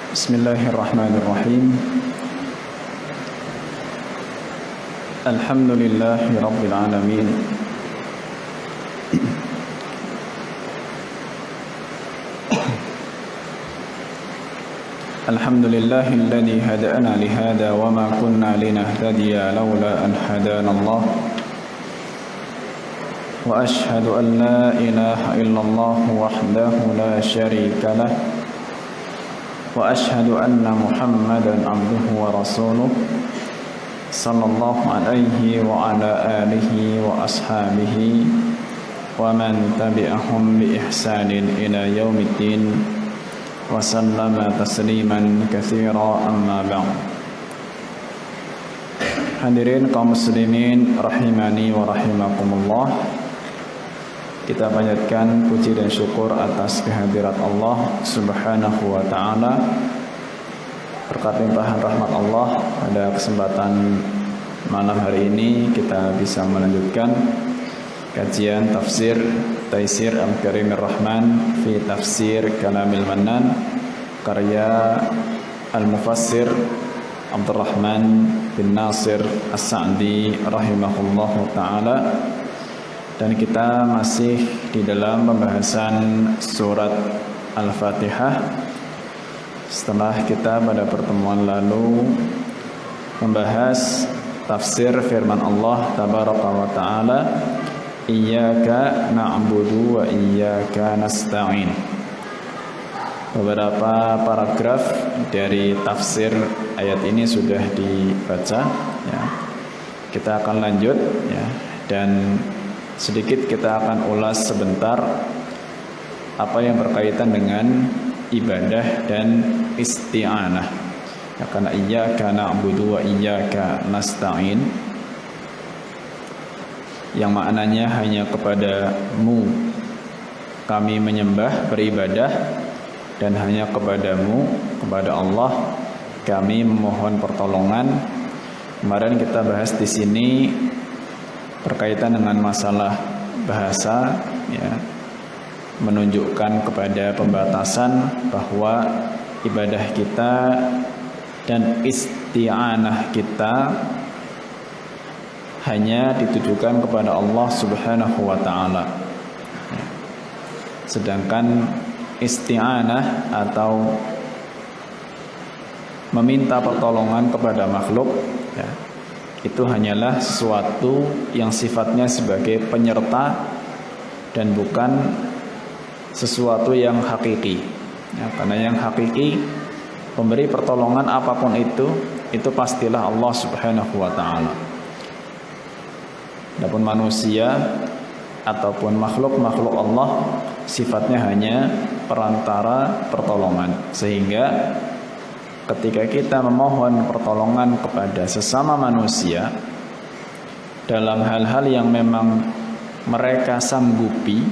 Bismillahirrahmanirrahim. Alhamdulillahi rabbil alamin. Alhamdulillahilladzi hadana lihada wa ma kunna linahtadiya laula an hadanallah. Wa ashhadu an la ilaha illallah wahdahu la syarika lah. Wa ashhadu anna Muhammadan abduhu wa rasuluh sallallahu alaihi wa ala alihi wa ashabihi wa man tabi'ahum bi ihsanin ila yaumiddin wa sallama tasliman katsira amma ba'd. Hadirin kaum muslimin rahimani wa rahimakumullah, kita panjatkan puji dan syukur atas kehadirat Allah Subhanahu wa ta'ala. Berkat limpahan rahmat Allah, pada kesempatan malam hari ini kita bisa melanjutkan kajian tafsir Taisir Al-Karimir Rahman fi Tafsir Kalamil Mannan, karya Al-Mufassir Abdurrahman bin Nasir As-Sa'di rahimahullahu ta'ala. Dan kita masih di dalam pembahasan surat Al-Fatihah. Setelah kita pada pertemuan lalu membahas tafsir firman Allah tabaraka wa ta'ala, Iyyaka na'budu wa iyyaka nasta'in. Beberapa paragraf dari tafsir ayat ini sudah dibaca ya. Kita akan lanjut ya, dan sedikit kita akan ulas sebentar apa yang berkaitan dengan ibadah dan isti'anah ya, karena iyyaka na'budu wa iyyaka nasta'in yang maknanya hanya kepadamu kami menyembah beribadah, dan hanya kepadamu, kepada Allah kami memohon pertolongan. Kemarin kita bahas di sini berkaitan dengan masalah bahasa ya, menunjukkan kepada pembatasan bahwa ibadah kita dan isti'anah kita hanya ditujukan kepada Allah Subhanahu wa ta'ala. Sedangkan isti'anah atau meminta pertolongan kepada makhluk ya, itu hanyalah sesuatu yang sifatnya sebagai penyerta dan bukan sesuatu yang hakiki ya, karena yang hakiki pemberi pertolongan apapun itu pastilah Allah Subhanahu wa ta'ala. Adapun manusia ataupun makhluk-makhluk Allah sifatnya hanya perantara pertolongan, sehingga ketika kita memohon pertolongan kepada sesama manusia dalam hal-hal yang memang mereka sanggupi,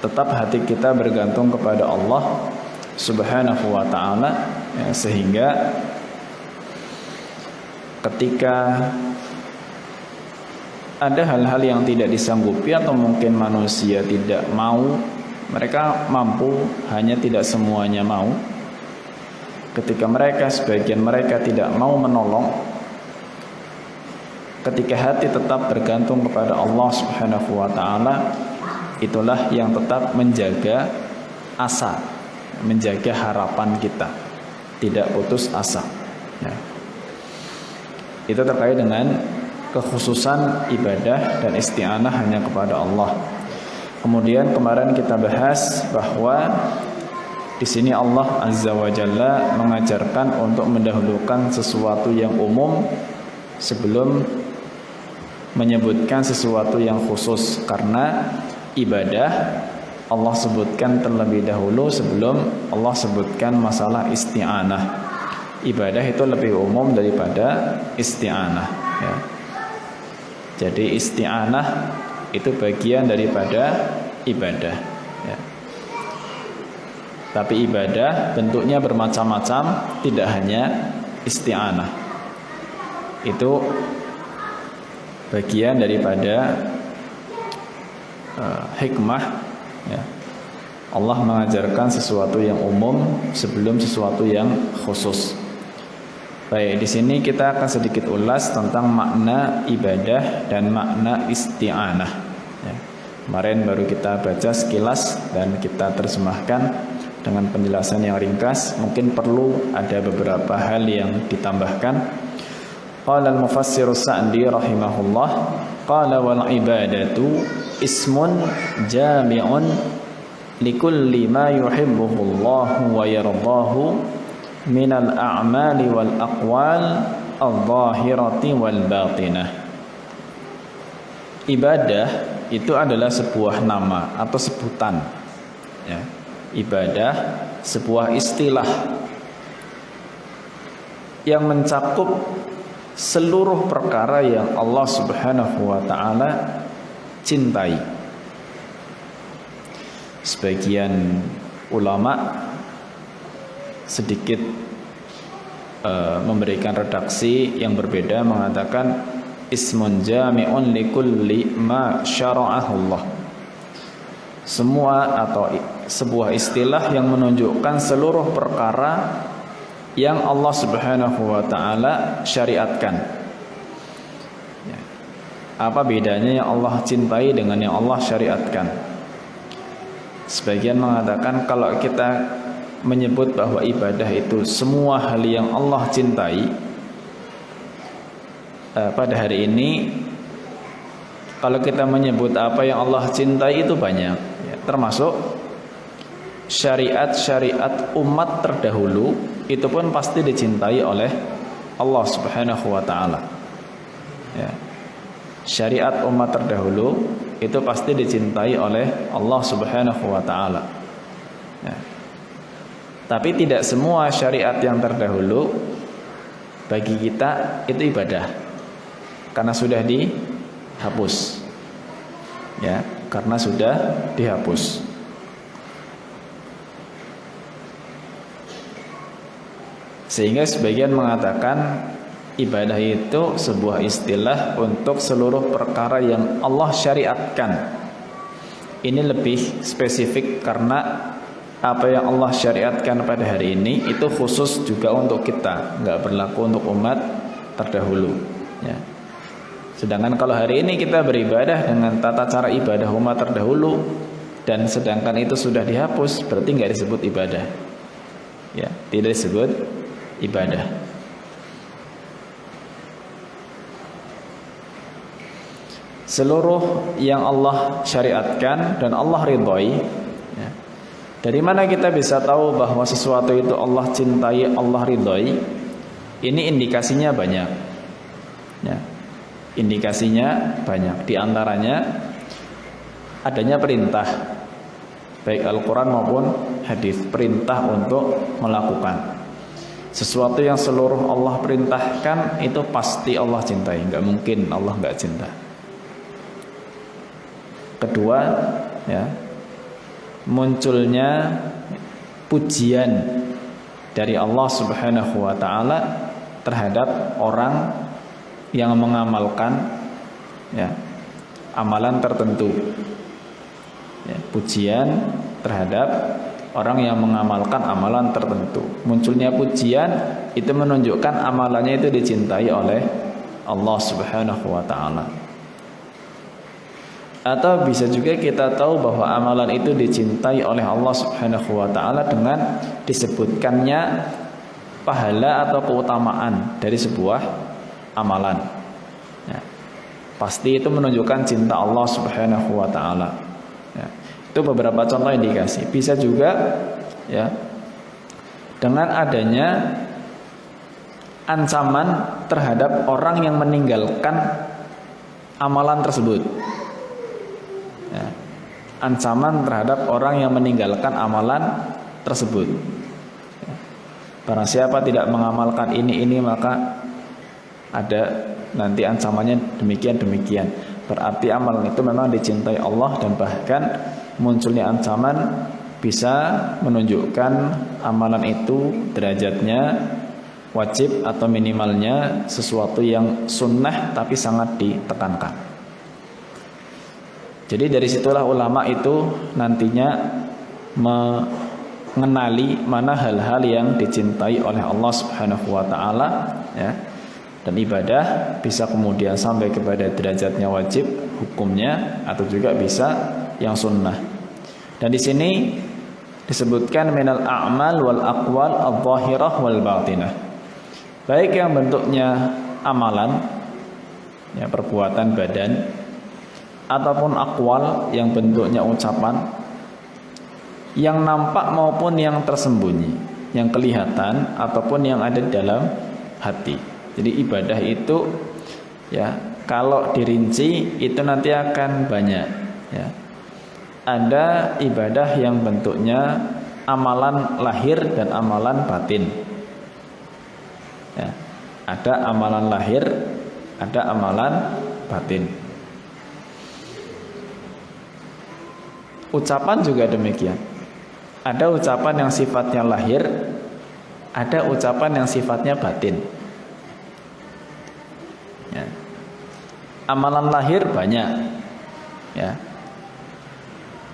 tetap hati kita bergantung kepada Allah Subhanahu wa ta'ala ya, sehingga ketika ada hal-hal yang tidak disanggupi atau mungkin manusia tidak mau, mereka mampu, hanya tidak semuanya mau. Ketika mereka, sebagian mereka tidak mau menolong, ketika hati tetap bergantung kepada Allah Subhanahu wa ta'ala, itulah yang tetap menjaga asa, menjaga harapan kita, tidak putus asa ya. Itu terkait dengan kekhususan ibadah dan isti'anah hanya kepada Allah. Kemudian kemarin kita bahas bahwa di sini Allah Azza wa Jalla mengajarkan untuk mendahulukan sesuatu yang umum sebelum menyebutkan sesuatu yang khusus, karena ibadah Allah sebutkan terlebih dahulu sebelum Allah sebutkan masalah isti'anah. Ibadah itu lebih umum daripada isti'anah ya. Jadi isti'anah itu bagian daripada ibadah ya. Tapi ibadah bentuknya bermacam-macam, tidak hanya isti'anah. Itu bagian daripada hikmah, ya. Allah mengajarkan sesuatu yang umum sebelum sesuatu yang khusus. Baik, di sini kita akan sedikit ulas tentang makna ibadah dan makna isti'anah. Ya. Kemarin baru kita baca sekilas dan kita terjemahkan dengan penjelasan yang ringkas. Mungkin perlu ada beberapa hal yang ditambahkan. Qala al-mufassir Sa'di rahimahullah, qala wal ibadatu ismun jami'un likulli ma yuhibbuhu Allah wa yardahu minal a'mali wal aqwal al-zahirati wal batinah. Ibadah itu adalah sebuah nama atau sebutan, ya. Ibadah sebuah istilah yang mencakup seluruh perkara yang Allah Subhanahu wa ta'ala cintai. Sebagian ulama sedikit memberikan redaksi yang berbeda, mengatakan ismun jami'un likulli ma syara'ahullah. Semua atau sebuah istilah yang menunjukkan seluruh perkara yang Allah Subhanahu wa ta'ala syariatkan. Ya. Apa bedanya yang Allah cintai dengan yang Allah syariatkan? Sebagian mengatakan kalau kita menyebut bahwa ibadah itu semua hal yang Allah cintai, pada hari ini kalau kita menyebut apa yang Allah cintai itu banyak, ya, termasuk syariat-syariat umat terdahulu itu pun pasti dicintai oleh Allah Subhanahu wa ta'ala, ya. Syariat umat terdahulu itu pasti dicintai oleh Allah Subhanahu wa ta'ala, ya. Tapi tidak semua syariat yang terdahulu bagi kita itu ibadah, karena sudah dihapus, ya, karena sudah dihapus. Sehingga sebagian mengatakan ibadah itu sebuah istilah untuk seluruh perkara yang Allah syariatkan. Ini lebih spesifik karena apa yang Allah syariatkan pada hari ini itu khusus juga untuk kita, nggak berlaku untuk umat terdahulu, ya. Sedangkan kalau hari ini kita beribadah dengan tata cara ibadah umat terdahulu dan sedangkan itu sudah dihapus, berarti nggak disebut ibadah, ya, tidak disebut ibadah. Seluruh yang Allah syariatkan dan Allah ridhoi, ya. Dari mana kita bisa tahu bahwa sesuatu itu Allah cintai, Allah ridhoi? Ini indikasinya banyak, ya. Indikasinya banyak. Di antaranya adanya perintah, baik Al-Quran maupun hadis, perintah untuk melakukan sesuatu yang seluruh Allah perintahkan itu pasti Allah cintai, nggak mungkin Allah nggak cinta. Kedua, ya, munculnya pujian dari Allah Subhanahu wa ta'ala terhadap orang yang mengamalkan, ya, amalan tertentu, ya, pujian terhadap orang yang mengamalkan amalan tertentu. Munculnya pujian itu menunjukkan amalannya itu dicintai oleh Allah Subhanahu wa ta'ala. Atau bisa juga kita tahu bahwa amalan itu dicintai oleh Allah Subhanahu wa ta'ala dengan disebutkannya pahala atau keutamaan dari sebuah amalan, ya. Pasti itu menunjukkan cinta Allah Subhanahu wa ta'ala, ya. Itu beberapa contoh indikasi. Bisa juga, ya, dengan adanya ancaman terhadap orang yang meninggalkan amalan tersebut, ya. Ancaman terhadap orang yang meninggalkan amalan tersebut, ya. Barang siapa tidak mengamalkan ini maka ada nanti ancamannya demikian. Berarti amalan itu memang dicintai Allah, dan bahkan munculnya ancaman bisa menunjukkan amalan itu derajatnya wajib atau minimalnya sesuatu yang sunnah tapi sangat ditekankan. Jadi dari situlah ulama itu nantinya mengenali mana hal-hal yang dicintai oleh Allah Subhanahu wa taala, ya. Dan ibadah bisa kemudian sampai kepada derajatnya wajib hukumnya, atau juga bisa yang sunnah. Dan di sini disebutkan minal a'mal wal aqwal adh-dhahirah wal batinah. Baik yang bentuknya amalan, ya, perbuatan badan, ataupun akwal yang bentuknya ucapan, yang nampak maupun yang tersembunyi, yang kelihatan ataupun yang ada dalam hati. Jadi ibadah itu, ya, kalau dirinci itu nanti akan banyak, ya. Ada ibadah yang bentuknya amalan lahir dan amalan batin, ya. Ada amalan lahir, ada amalan batin. Ucapan juga demikian. Ada ucapan yang sifatnya lahir, ada ucapan yang sifatnya batin, ya. Amalan lahir banyak, ya.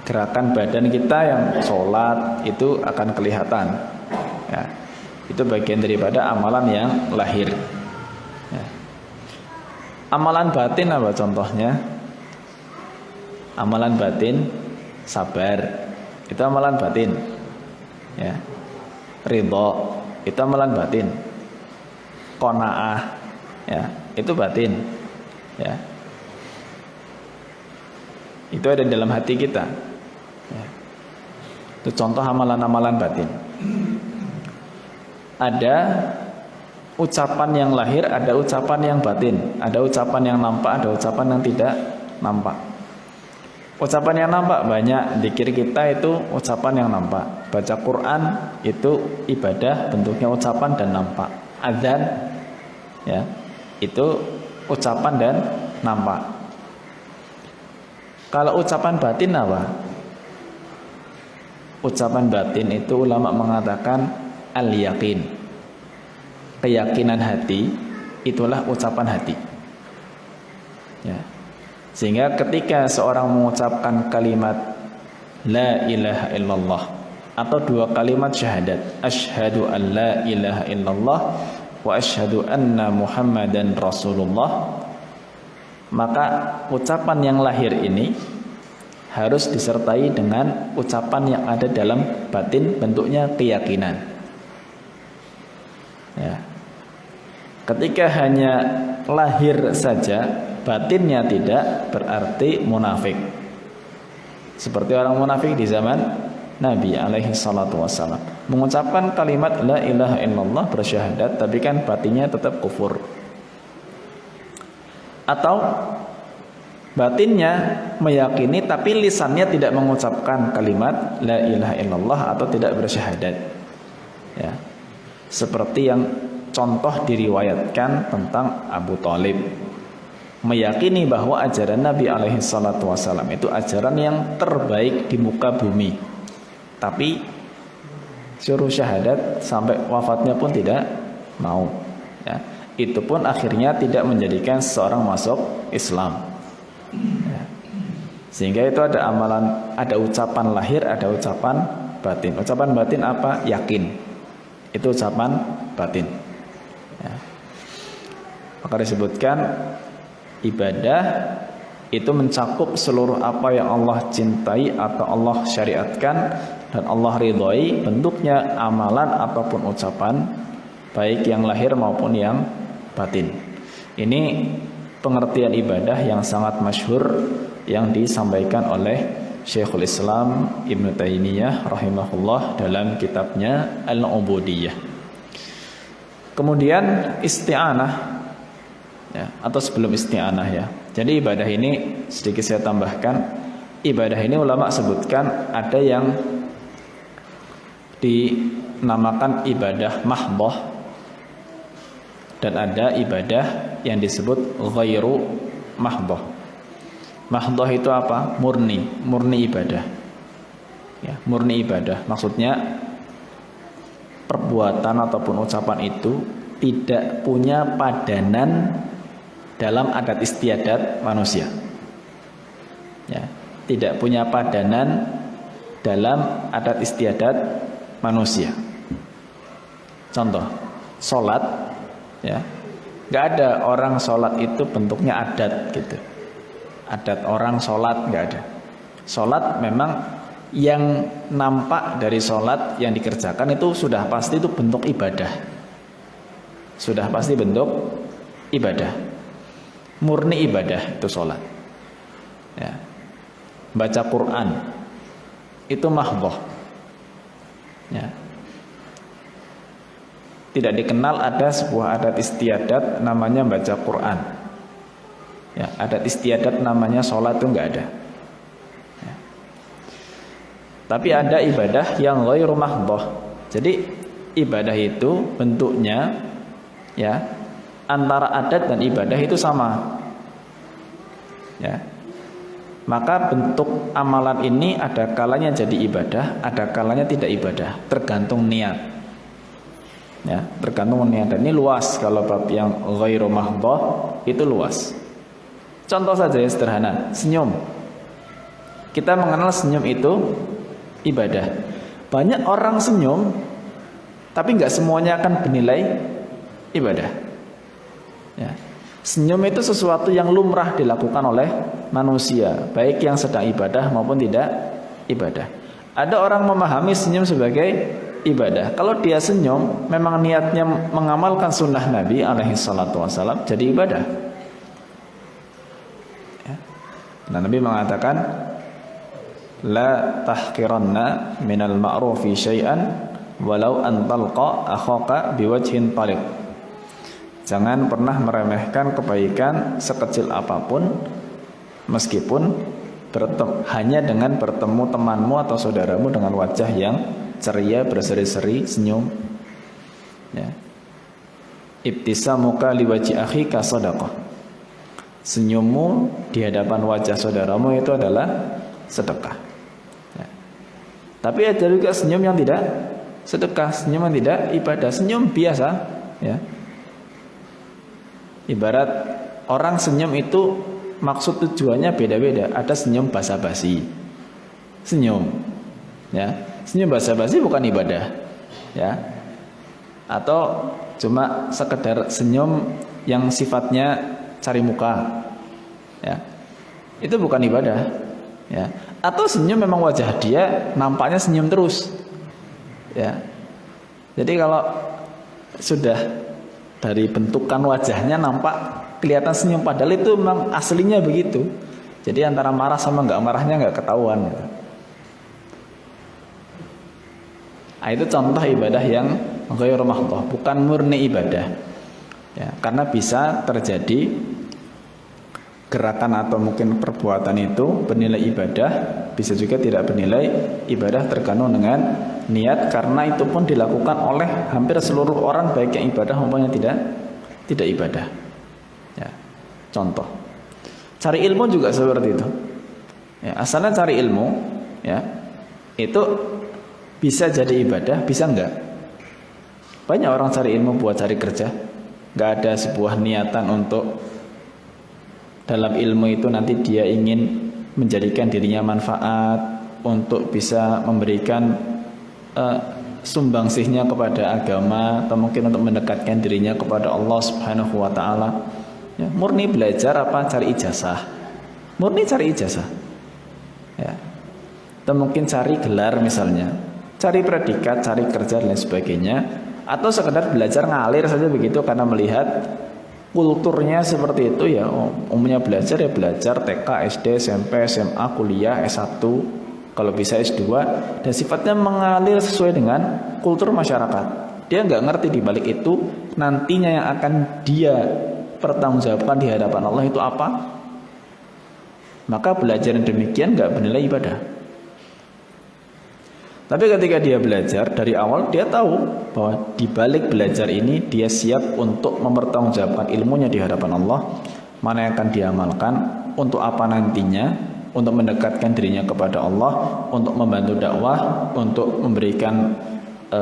Gerakan badan kita yang sholat itu akan kelihatan, ya. Itu bagian daripada amalan yang lahir, ya. Amalan batin apa contohnya? Amalan batin sabar, itu amalan batin, ya. Ridho, itu amalan batin. Qanaah, ya, itu batin, ya. Itu ada dalam hati kita, ya. Itu contoh amalan-amalan batin. Ada ucapan yang lahir, ada ucapan yang batin, ada ucapan yang nampak, ada ucapan yang tidak nampak. Ucapan yang nampak banyak, zikir kita itu ucapan yang nampak. Baca Quran itu ibadah, bentuknya ucapan dan nampak. Adzan, ya, itu ucapan dan nampak. Kalau ucapan batin apa? Ucapan batin itu ulama mengatakan al-yaqin. Keyakinan hati itulah ucapan hati, ya. Sehingga ketika seorang mengucapkan kalimat la ilaha illallah atau dua kalimat syahadat, asyhadu an la ilaha illallah wa asyhadu anna muhammadan rasulullah, maka ucapan yang lahir ini harus disertai dengan ucapan yang ada dalam batin, bentuknya keyakinan, ya. Ketika hanya lahir saja, batinnya tidak, berarti munafik. Seperti orang munafik di zaman Nabi alaihi salatu wassalam, mengucapkan kalimat la ilaha illallah, bersyahadat, tapi kan batinnya tetap kufur. Atau batinnya meyakini tapi lisannya tidak mengucapkan kalimat la ilaha illallah atau tidak bersyahadat, ya. Seperti yang contoh diriwayatkan tentang Abu Thalib, meyakini bahwa ajaran Nabi alaihi salatu wasallam itu ajaran yang terbaik di muka bumi, tapi suruh syahadat sampai wafatnya pun tidak mau, ya. Itu pun akhirnya tidak menjadikan seseorang masuk Islam, ya. Sehingga itu ada amalan, ada ucapan lahir, ada ucapan batin. Ucapan batin apa? Yakin. Itu ucapan batin, ya. Maka disebutkan ibadah itu mencakup seluruh apa yang Allah cintai atau Allah syariatkan dan Allah ridhoi, bentuknya amalan ataupun ucapan, baik yang lahir maupun yang batin. Ini pengertian ibadah yang sangat masyhur yang disampaikan oleh Syekhul Islam Ibnu Taimiyah rahimahullah dalam kitabnya Al-Ubudiyah. Kemudian isti'anah, ya, atau sebelum isti'anah, ya. Jadi ibadah ini sedikit saya tambahkan, ibadah ini ulama sebutkan ada yang dinamakan ibadah mahdhah dan ada ibadah yang disebut ghairu mahdhah. Mahdhah itu apa? Murni ibadah, ya, murni ibadah. Maksudnya perbuatan ataupun ucapan itu tidak punya padanan dalam adat istiadat manusia, ya. tidak punya padanan dalam adat istiadat manusia. Contoh, sholat, ya, nggak ada orang sholat itu bentuknya adat gitu. Adat orang sholat nggak ada. Sholat memang yang nampak dari sholat yang dikerjakan itu sudah pasti itu bentuk ibadah. Sudah pasti bentuk ibadah. Murni ibadah itu sholat. Ya. Baca Quran itu mahdhah. Ya. Tidak dikenal ada sebuah adat istiadat namanya baca Quran. Ya, adat istiadat namanya sholat itu nggak ada. Ya. Tapi ada ibadah yang ghairu mahdhah. Jadi ibadah itu bentuknya, ya, antara adat dan ibadah itu sama. Ya. Maka bentuk amalan ini ada kalanya jadi ibadah, ada kalanya tidak ibadah, tergantung niat. Ya, tergantung niat. Dan ini luas, kalau bab yang ghairu mahdhah itu luas. Contoh saja ya sederhana, senyum. Kita mengenal senyum itu ibadah. Banyak orang senyum, tapi nggak semuanya akan bernilai ibadah. Ya. Senyum itu sesuatu yang lumrah dilakukan oleh manusia, baik yang sedang ibadah maupun tidak ibadah. Ada orang memahami senyum sebagai ibadah. Kalau dia senyum, memang niatnya mengamalkan sunnah Nabi alaihi salatu wasallam, jadi ibadah. Ya. Nah, Nabi mengatakan, la tahqiranna minal ma'rufi syai'an walau an talqa akhaka biwajhin taliq. Jangan pernah meremehkan kebaikan sekecil apapun, meskipun hanya dengan bertemu temanmu atau saudaramu dengan wajah yang ceria, berseri-seri, senyum. Ya. Ibtisamuka liwaji akhika shadaqah. Senyummu di hadapan wajah saudaramu itu adalah sedekah. Ya. Tapi ada juga senyum yang tidak sedekah, senyum yang tidak ibadah, senyum biasa. Ya. Ibarat orang senyum itu maksud tujuannya beda-beda. Ada senyum basa-basi, senyum, ya, senyum basa-basi bukan ibadah, ya, atau cuma sekedar senyum yang sifatnya cari muka, ya, itu bukan ibadah, ya. Atau senyum memang wajah dia nampaknya senyum terus, ya. Jadi kalau sudah dari bentukan wajahnya nampak kelihatan senyum, padahal itu memang aslinya begitu. Jadi antara marah sama nggak marahnya nggak ketahuan. Gitu. Nah, itu contoh ibadah yang ghairu mahdhah, bukan murni ibadah. Ya, karena bisa terjadi gerakan atau mungkin perbuatan itu bernilai ibadah, bisa juga tidak bernilai ibadah, tergantung dengan niat, karena itu pun dilakukan oleh hampir seluruh orang, baik yang ibadah maupun yang tidak ibadah. Ya, contoh, cari ilmu juga seperti itu. Ya, asalnya cari ilmu, ya, itu bisa jadi ibadah, bisa enggak? Banyak orang cari ilmu buat cari kerja, nggak ada sebuah niatan untuk dalam ilmu itu nanti dia ingin menjadikan dirinya manfaat untuk bisa memberikan sumbangsihnya kepada agama, atau mungkin untuk mendekatkan dirinya kepada Allah Subhanahu wa taala. Ya, murni belajar apa? Cari ijazah. Murni cari ijazah. Ya. Atau mungkin cari gelar misalnya, cari predikat, cari kerja dan lain sebagainya, atau sekedar belajar ngalir saja begitu karena melihat kulturnya seperti itu, ya. Umumnya belajar ya belajar TK, SD, SMP, SMA, kuliah, S1, kalau bisa S2, dan sifatnya mengalir sesuai dengan kultur masyarakat. Dia nggak ngerti di balik itu nantinya yang akan dia pertanggungjawabkan di hadapan Allah itu apa. Maka belajar yang demikian nggak bernilai ibadah. Tapi ketika dia belajar dari awal, dia tahu bahwa di balik belajar ini dia siap untuk mempertanggungjawabkan ilmunya di hadapan Allah, mana yang akan diamalkan, untuk apa nantinya, untuk mendekatkan dirinya kepada Allah, untuk membantu dakwah, untuk memberikan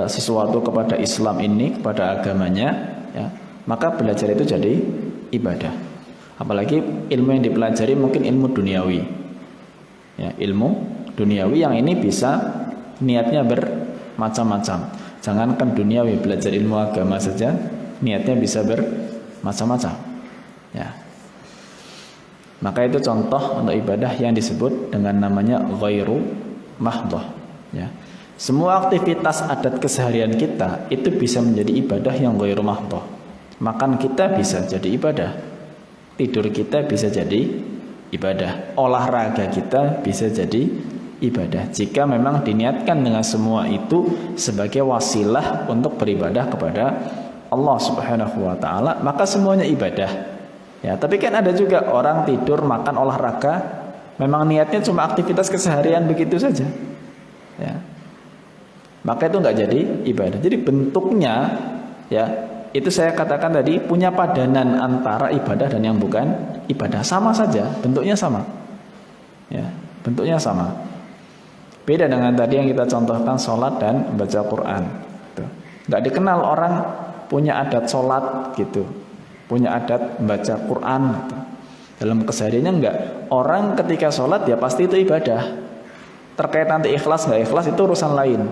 sesuatu kepada Islam ini, kepada agamanya, ya. Maka belajar itu jadi ibadah. Apalagi ilmu yang dipelajari mungkin ilmu duniawi, Ya, ilmu duniawi yang ini bisa niatnya bermacam-macam. Jangankan duniawi, belajar ilmu agama saja niatnya bisa bermacam-macam. Ya. Maka itu contoh untuk ibadah yang disebut dengan namanya ghairu mahdhah. Ya. Semua aktivitas adat keseharian kita itu bisa menjadi ibadah yang ghairu mahdhah. Makan kita bisa jadi ibadah. Tidur kita bisa jadi ibadah. Olahraga kita bisa jadi ibadah. Jika memang diniatkan dengan semua itu sebagai wasilah untuk beribadah kepada Allah Subhanahu wa taala, maka semuanya ibadah. Ya, tapi kan ada juga orang tidur, makan, olahraga, memang niatnya cuma aktivitas keseharian begitu saja. Ya. Maka itu enggak jadi ibadah. Jadi bentuknya ya itu saya katakan tadi punya padanan antara ibadah dan yang bukan ibadah, sama saja, bentuknya sama. Ya, bentuknya sama. Beda dengan tadi yang kita contohkan sholat dan baca Quran. Nggak dikenal orang punya adat sholat gitu, punya adat baca Quran gitu. Dalam kesehariannya enggak. Orang ketika sholat ya pasti itu ibadah. Terkait nanti ikhlas nggak ikhlas itu urusan lain.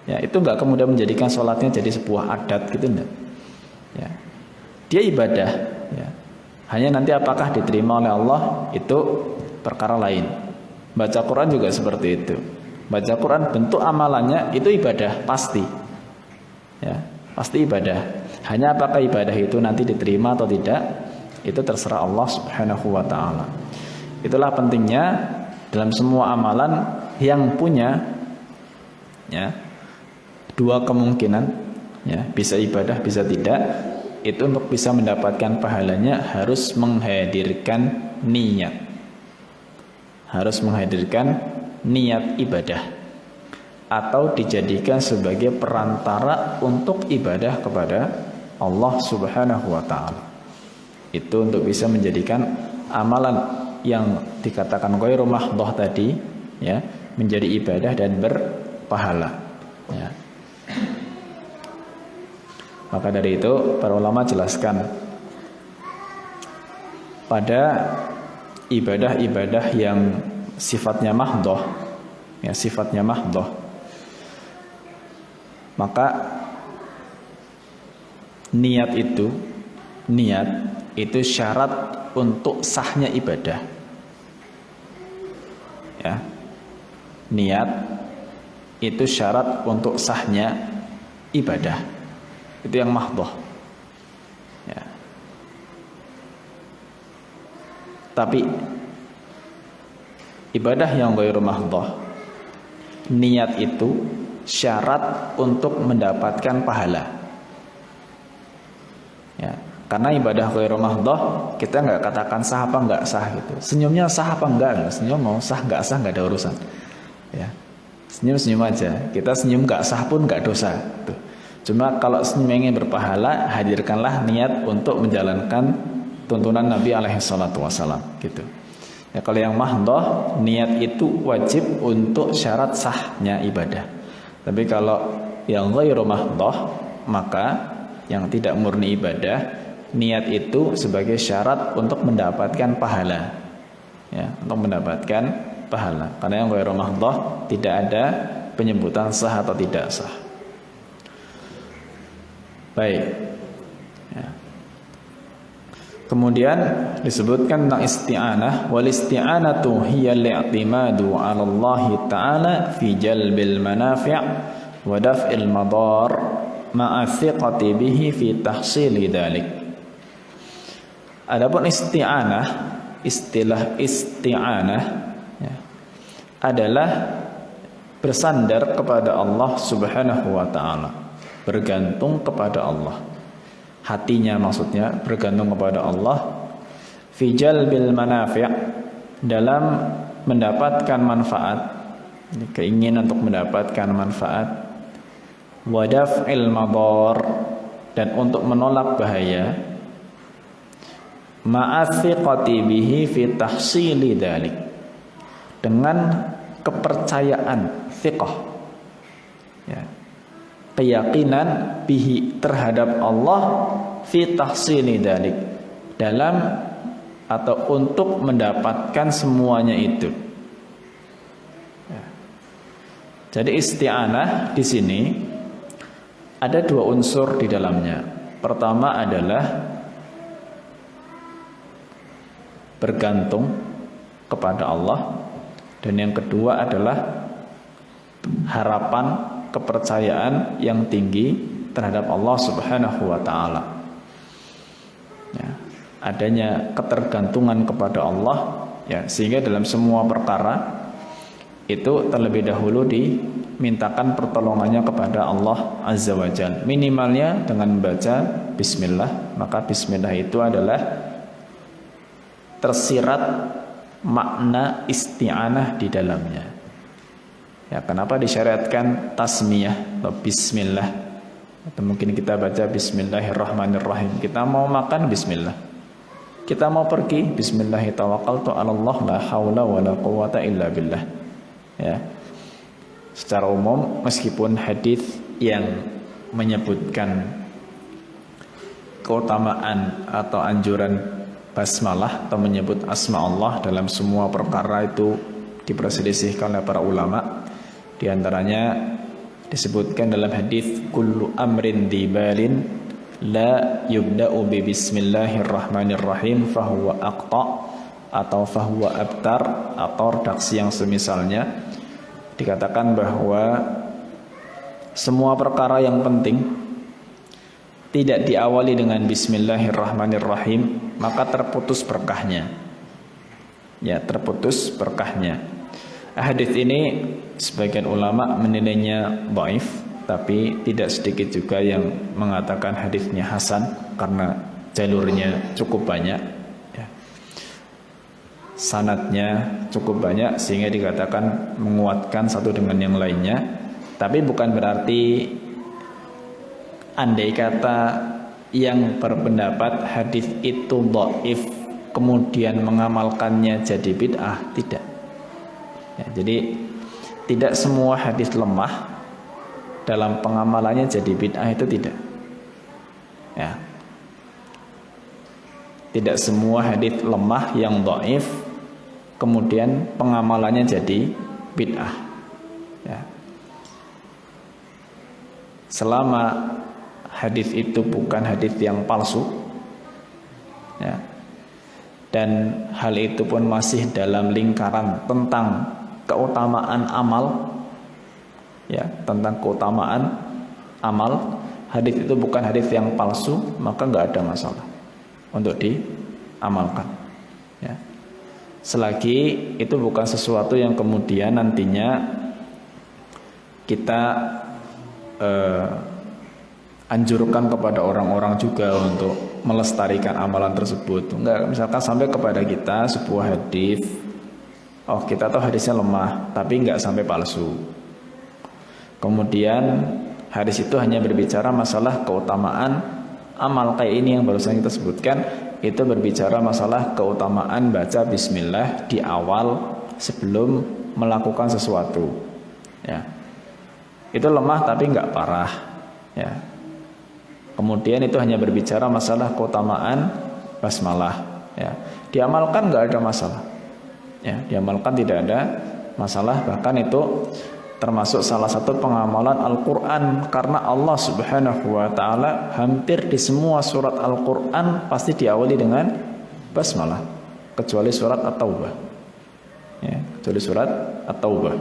Ya, itu enggak kemudian menjadikan sholatnya jadi sebuah adat gitu enggak. Ya. Dia ibadah. Ya. Hanya nanti apakah diterima oleh Allah itu perkara lain. Baca Quran juga seperti itu. Baca Quran bentuk amalannya itu ibadah pasti. Ya, pasti ibadah. Hanya apakah ibadah itu nanti diterima atau tidak, itu terserah Allah Subhanahu wa taala. Itulah pentingnya dalam semua amalan yang punya ya dua kemungkinan, ya, bisa ibadah bisa tidak, itu untuk bisa mendapatkan pahalanya harus menghadirkan niat. Harus menghadirkan niat ibadah atau dijadikan sebagai perantara untuk ibadah kepada Allah Subhanahu wa taala. Itu untuk bisa menjadikan amalan yang dikatakan ghairu mahdhah tadi ya menjadi ibadah dan berpahala ya. Maka dari itu para ulama jelaskan pada ibadah-ibadah yang sifatnya mahdhah ya, sifatnya mahdhah, maka niat itu syarat untuk sahnya ibadah ya. Niat itu syarat untuk sahnya ibadah. Itu yang mahdhah ya. Tapi ibadah yang ghairu mahdhah, niat itu syarat untuk mendapatkan pahala ya. Karena ibadah ghairu mahdhah kita nggak katakan sah apa nggak sah gitu. Senyumnya sah apa enggak, senyum mau sah nggak nggak ada urusan ya. Senyum aja, kita senyum nggak sah pun nggak dosa gitu. Cuma kalau senyum ingin berpahala, hadirkanlah niat untuk menjalankan tuntunan Nabi alaihi salatu wasallam gitu. Ya, kalau yang mahdhah niat itu wajib untuk syarat sahnya ibadah. Tapi kalau yang ghairu mahdhah, maka yang tidak murni ibadah, niat itu sebagai syarat untuk mendapatkan pahala. Ya, untuk mendapatkan pahala. Karena yang ghairu mahdhah tidak ada penyebutan sah atau tidak sah. Baik. Ya. Kemudian disebutkan tentang isti'anah, wal isti'anatu hiya al-i'timadu 'ala Allah Ta'ala fi jalbil manafi' wa daf'il madar ma'a thiqati bihi fi tahsili dzalik. Adapun isti'anah, istilah isti'anah ya, adalah bersandar kepada Allah Subhanahu wa taala, bergantung kepada Allah. Hatinya maksudnya bergantung kepada Allah fi jalbil manafi', dalam mendapatkan manfaat, keinginan untuk mendapatkan manfaat, wa daf'il madar, dan untuk menolak bahaya, ma'athiqati bihi fi tahsili dzalik, dengan kepercayaan, thiqah ya, keyakinan bihi terhadap Allah fi tahsili dzalik, dalam atau untuk mendapatkan semuanya itu Jadi isti'anah di sini ada dua unsur di dalamnya. Pertama adalah bergantung kepada Allah, dan yang kedua adalah harapan, kepercayaan yang tinggi terhadap Allah Subhanahu wa taala. Ya, adanya ketergantungan kepada Allah, ya, sehingga dalam semua perkara itu terlebih dahulu dimintakan pertolongannya kepada Allah Azza wa Jalla. Minimalnya dengan membaca bismillah, maka bismillah itu adalah tersirat makna isti'anah di dalamnya. Ya, kenapa disyariatkan tasmiyah atau bismillah? Atau mungkin kita baca bismillahirrahmanirrahim. Kita mau makan bismillah. Kita mau pergi bismillahi tawakkaltu 'alallah la haula wala quwata illa billah. Ya. Secara umum meskipun hadis yang menyebutkan keutamaan atau anjuran basmalah atau menyebut asma Allah dalam semua perkara itu diperselisihkan oleh para ulama. Di antaranya disebutkan dalam hadis kullu amrin dibalin la yubda'u bi bismillahirrahmanirrahim fahuwa aqta atau fahuwa abtar atau redaksi yang semisalnya. Dikatakan bahwa semua perkara yang penting tidak diawali dengan bismillahirrahmanirrahim, maka terputus berkahnya. Ya, terputus berkahnya. Hadis ini sebagian ulama menilainya dhaif, tapi tidak sedikit juga yang mengatakan hadisnya hasan karena jalurnya cukup banyak, ya. Sanadnya cukup banyak sehingga dikatakan menguatkan satu dengan yang lainnya. Tapi bukan berarti andai kata yang berpendapat hadis itu dhaif kemudian mengamalkannya jadi bid'ah, tidak. Ya, jadi tidak semua hadis lemah dalam pengamalannya jadi bid'ah, itu tidak. Ya. Tidak semua hadis lemah yang dhaif kemudian pengamalannya jadi bid'ah. Ya. Selama hadis itu bukan hadis yang palsu, ya, dan hal itu pun masih dalam lingkaran tentang keutamaan amal, ya, tentang keutamaan amal, hadis itu bukan hadis yang palsu, maka nggak ada masalah untuk diamalkan, ya. Selagi itu bukan sesuatu yang kemudian nantinya kita anjurkan kepada orang-orang juga untuk melestarikan amalan tersebut. Enggak, misalkan sampai kepada kita sebuah hadis, oh kita tahu hadisnya lemah, tapi enggak sampai palsu. Kemudian hadis itu hanya berbicara masalah keutamaan amal kayak ini yang barusan kita sebutkan, itu berbicara masalah keutamaan baca bismillah di awal sebelum melakukan sesuatu, ya. Itu lemah tapi enggak parah, ya. Kemudian itu hanya berbicara masalah keutamaan basmalah, ya. Diamalkan enggak ada masalah, ya. Diamalkan tidak ada masalah, bahkan itu termasuk salah satu pengamalan Al-Quran, karena Allah Subhanahu wa ta'ala hampir di semua surat Al-Quran pasti diawali dengan basmalah, kecuali surat At-Taubah, ya, kecuali surat At-Taubah.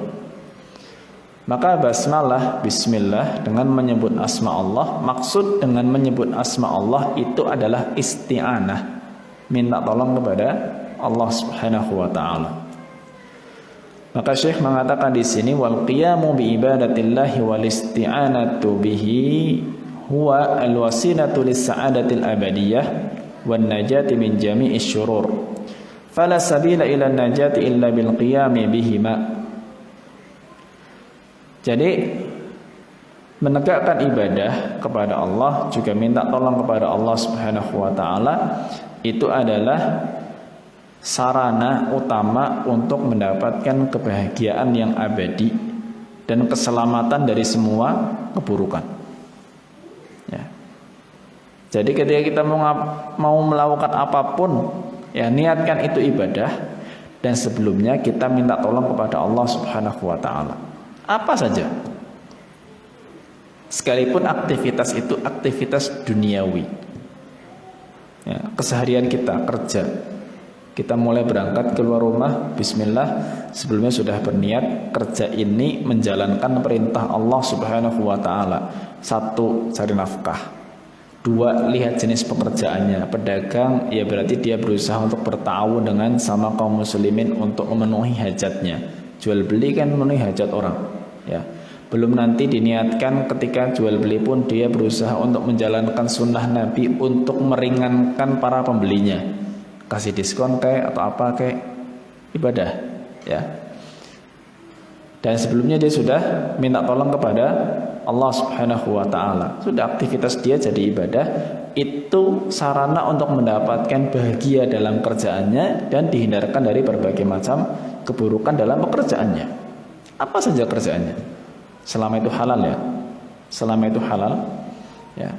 Maka basmalah, bismillah, dengan menyebut asma Allah, maksud dengan menyebut asma Allah itu adalah isti'anah, minta tolong kepada Allah Subhanahu wa ta'ala. Maka Syekh mengatakan di sini wal qiyamu bi ibadatillahi wal isti'anatu bihi huwa al wasilatu lis sa'adatil abadiyah wan najati min jami'is syurur. Fala sabila ila najati illa bil qiyami bihima. Jadi menegakkan ibadah kepada Allah, juga minta tolong kepada Allah Subhanahu wa ta'ala, itu adalah sarana utama untuk mendapatkan kebahagiaan yang abadi dan keselamatan dari semua keburukan, ya. Jadi ketika kita mau melakukan apapun, ya, niatkan itu ibadah, dan sebelumnya kita minta tolong kepada Allah Subhanahu wa ta'ala. Apa saja. Sekalipun aktivitas itu aktivitas duniawi. Ya, keseharian kita kerja. Kita mulai berangkat keluar rumah, bismillah, sebelumnya sudah berniat kerja ini menjalankan perintah Allah Subhanahu wa taala. 1, cari nafkah. 2, lihat jenis pekerjaannya. Pedagang, ya berarti dia berusaha untuk bertawun dengan sama kaum muslimin untuk memenuhi hajatnya. Jual beli kan memenuhi hajat orang, ya. Belum nanti diniatkan ketika jual beli pun dia berusaha untuk menjalankan sunnah Nabi untuk meringankan para pembelinya. Kasih diskon kayak atau apa kayak ibadah, ya. Dan sebelumnya dia sudah minta tolong kepada Allah Subhanahu wa taala. Sudah aktivitas dia jadi ibadah, itu sarana untuk mendapatkan bahagia dalam kerjaannya dan dihindarkan dari berbagai macam keburukan dalam pekerjaannya. Apa saja kerjaannya? Selama itu halal, ya. Selama itu halal, ya.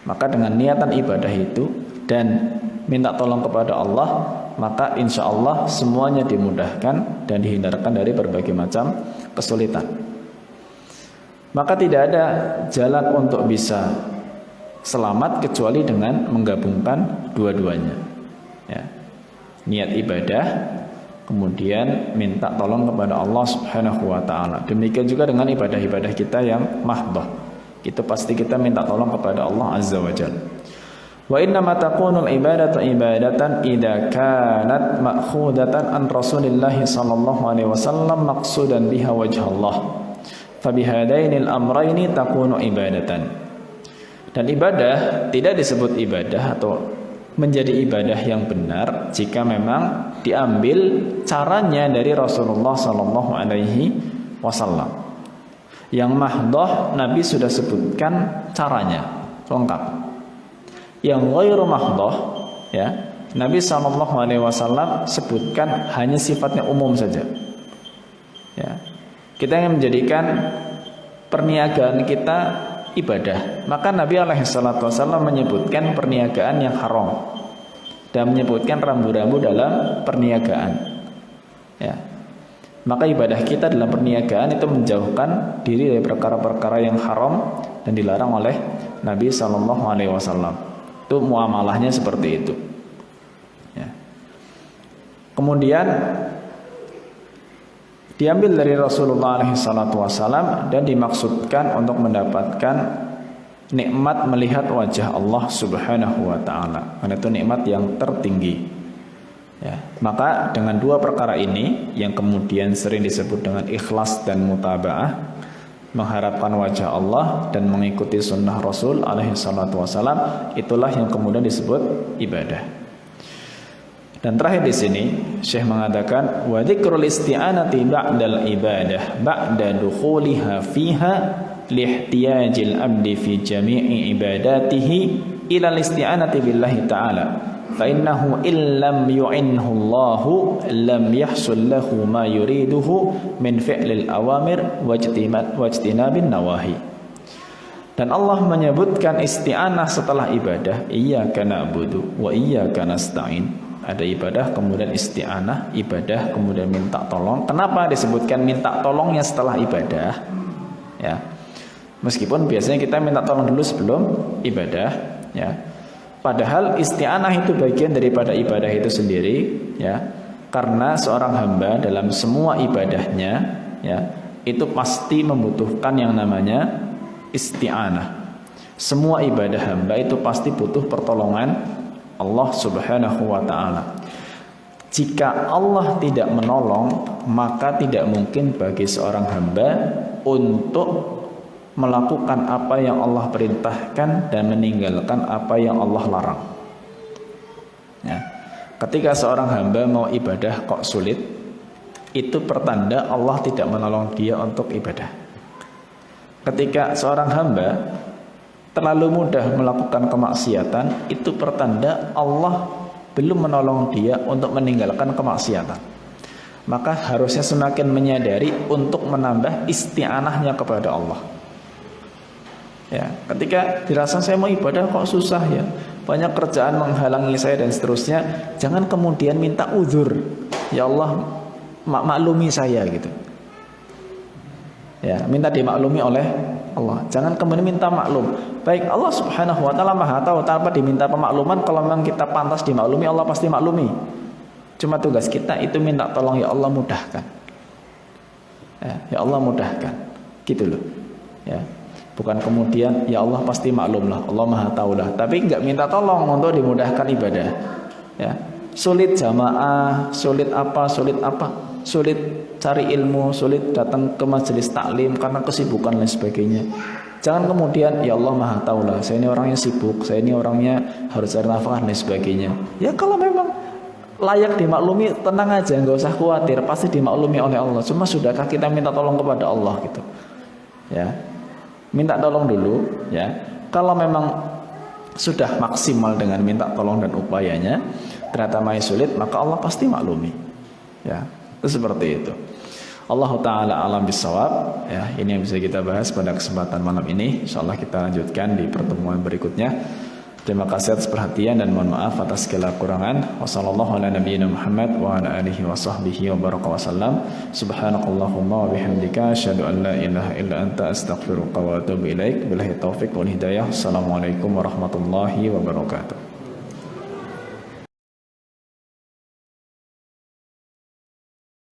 Maka dengan niatan ibadah itu dan minta tolong kepada Allah, maka insya Allah semuanya dimudahkan dan dihindarkan dari berbagai macam kesulitan. Maka tidak ada jalan untuk bisa selamat kecuali dengan menggabungkan dua-duanya, ya. Niat ibadah, kemudian minta tolong kepada Allah Subhanahu wa taala. Demikian juga dengan ibadah-ibadah kita yang mahdhah. Itu pasti kita minta tolong kepada Allah Azza wa Jalla. Wa inna ma takunul ibadatu ibadatan idza kanat ma'khudatan an Rasulillah sallallahu alaihi wasallam maqsudan biha wajh Allah. Fa bihadainil amrayni takunu ibadatan. Dan ibadah tidak disebut ibadah atau menjadi ibadah yang benar jika memang diambil caranya dari Rasulullah sallallahu alaihi wasallam. Yang mahdhah Nabi sudah sebutkan caranya lengkap. Yang ghairu mahdhah, ya, Nabi sallallahu alaihi wasallam sebutkan hanya sifatnya umum saja. Ya. Kita yang menjadikan perniagaan kita ibadah, maka Nabi alaihi salatu wasallam menyebutkan perniagaan yang haram dan menyebutkan rambu-rambu dalam perniagaan, ya. Maka ibadah kita dalam perniagaan itu menjauhkan diri dari perkara-perkara yang haram dan dilarang oleh Nabi sallallahu alaihi wasallam. Itu muamalahnya seperti itu, ya. Kemudian diambil dari Rasulullah SAW dan dimaksudkan untuk mendapatkan nikmat melihat wajah Allah Subhanahu wa taala. Karena itu nikmat yang tertinggi, ya. Maka dengan dua perkara ini yang kemudian sering disebut dengan ikhlas dan mutaba'ah, mengharapkan wajah Allah dan mengikuti sunnah Rasul SAW, itulah yang kemudian disebut ibadah. Dan terakhir di sini Syekh mengatakan wa dzikrul isti'anati ba'dal ibadah ba'da dukhuliha fiha lihtiyajil abdi fi jami'i ibadatihi ila isti'anati billahi ta'ala fa innahu illam yu'inhu Allahu lam yahsul lahu ma yuriduhu min fi'lil awamir wajtinabin nawahi. Dan Allah menyebutkan isti'anah setelah ibadah, iyyaka na'budu wa iyyaka nasta'in. Ada ibadah kemudian isti'anah, ibadah kemudian minta tolong. Kenapa disebutkan minta tolongnya setelah ibadah? Ya. Meskipun biasanya kita minta tolong dulu sebelum ibadah, ya. Padahal isti'anah itu bagian daripada ibadah itu sendiri, ya. Karena seorang hamba dalam semua ibadahnya, ya, itu pasti membutuhkan yang namanya isti'anah. Semua ibadah hamba itu pasti butuh pertolongan Allah Subhanahu wa ta'ala. Jika Allah tidak menolong, maka tidak mungkin bagi seorang hamba untuk melakukan apa yang Allah perintahkan dan meninggalkan apa yang Allah larang, ya. Ketika seorang hamba mau ibadah kok sulit, itu pertanda Allah tidak menolong dia untuk ibadah. Ketika seorang hamba terlalu mudah melakukan kemaksiatan, itu pertanda Allah belum menolong dia untuk meninggalkan kemaksiatan. Maka harusnya semakin menyadari untuk menambah isti'anahnya kepada Allah, ya. Ketika dirasa saya mau ibadah kok susah, ya, banyak kerjaan menghalangi saya dan seterusnya, jangan kemudian minta uzur, ya Allah maklumi saya gitu. Ya, minta dimaklumi oleh Allah. Jangan kemudian minta maklum. Baik, Allah Subhanahu wa taala Maha tahu tanpa diminta pemakluman. Kalau memang kita pantas dimaklumi, Allah pasti maklumi. Cuma tugas kita itu minta tolong, ya Allah mudahkan. Ya Allah mudahkan. Gitu loh. Ya. Bukan kemudian ya Allah pasti maklum lah, Allah Maha tahu lah. Tapi enggak minta tolong untuk dimudahkan ibadah. Ya. Sulit jamaah, sulit apa, sulit cari ilmu, sulit datang ke majelis taklim karena kesibukan dan sebagainya. Jangan kemudian ya Allah Maha tahu lah, saya ini orangnya sibuk, saya ini orangnya harus cari nafkah dan sebagainya. Ya kalau memang layak dimaklumi, tenang aja, nggak usah khawatir, pasti dimaklumi oleh Allah. Cuma sudahkah kita minta tolong kepada Allah gitu? Ya, minta tolong dulu. Ya, kalau memang sudah maksimal dengan minta tolong dan upayanya, ternyata masih sulit, maka Allah pasti maklumi. Ya, itu seperti itu. Allah Ta'ala alam bisawab. Ya, ini yang bisa kita bahas pada kesempatan malam ini. InsyaAllah kita lanjutkan di pertemuan berikutnya. Terima kasih atas perhatian dan mohon maaf atas segala kekurangan. Wassallallahu ala nabiyyina Muhammad wa ala alihi wa sahbihi wa baraka wasallam. Subhanakallahumma wa bihamdika asyhadu an la ilaha illa anta astaghfiruka wa atubu ilaik. Billahi taufiq wal hidayah. Assalamualaikum warahmatullahi wabarakatuh.